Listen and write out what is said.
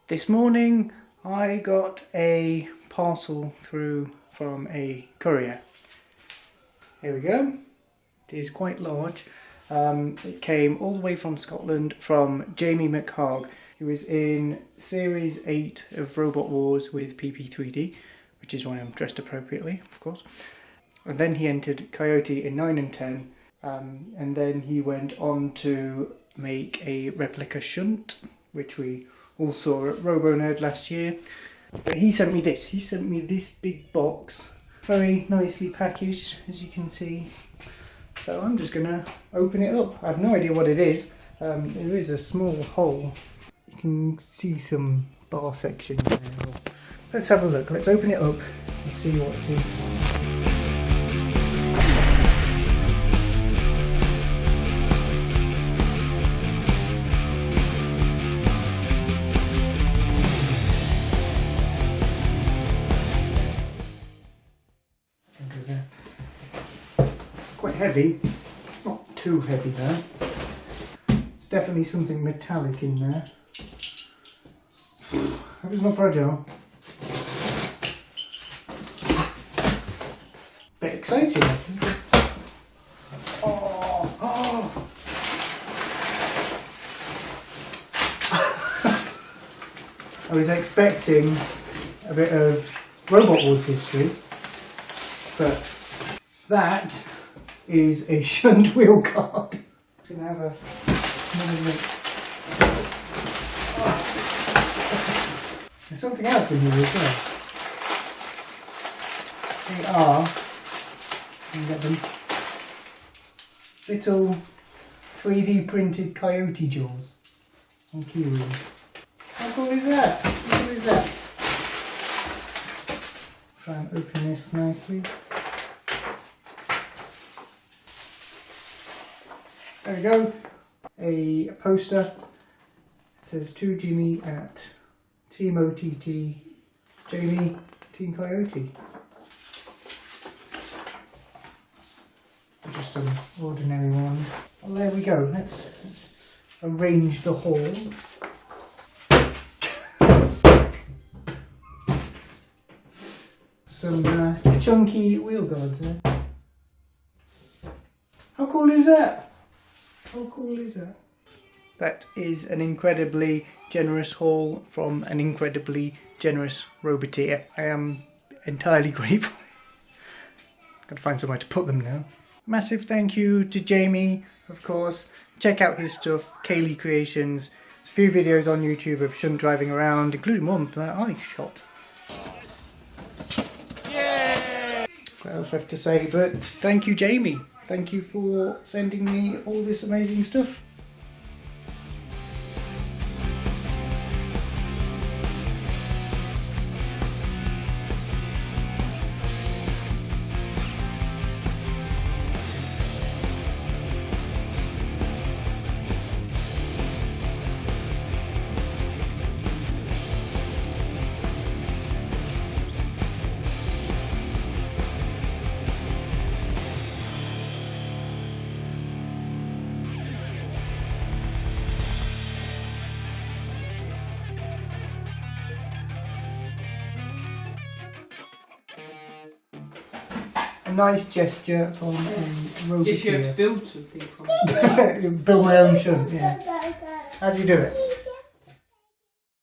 This morning I got a parcel through from a courier. Here we go. It is quite large. It came all the way from Scotland from Jamie McHarg, who is in Series 8 of Robot Wars with PP3D, which is why I'm dressed appropriately, of course. And then he entered Coyote in 9 and 10, and then he went on to make a replica shunt, which we all saw at RoboNerd last year. But he sent me this. He sent me this big box, very nicely packaged, as you can see. So I'm just gonna open it up. I have no idea what it is. There is a small hole. You can see some bar section there. Let's have a look. Let's open it up and see what it is. Quite heavy. It's not too heavy though. It's definitely something metallic in there. Hope it's not fragile. Bit exciting actually. Oh. I was expecting a bit of Robot Wars history, but that is a shunt wheel card. It's gonna have another look. There's something else in here as well. They are, you can get them, little 3D printed coyote jaws on key rings. How cool is that? How cool is that? Try and open this nicely. There we go, a poster. It says to Jimmy at Team OTT, Jamie, Team Coyote. Just some ordinary ones. Well, there we go. Let's arrange the haul. Some chunky wheel guards there. How cool is that? How cool is that? That is an incredibly generous haul from an incredibly generous roboteer. I am entirely grateful. Gotta find somewhere to put them now. Massive thank you to Jamie, of course. Check out his stuff, Caley Creations. There's a few videos on YouTube of shunt driving around, including one that I shot. Yay! What else I have to say, but thank you, Jamie. Thank you for sending me all this amazing stuff. A nice gesture from a roboteer. Just you have to build something from it. Build my own shunt, yeah. How do you do it?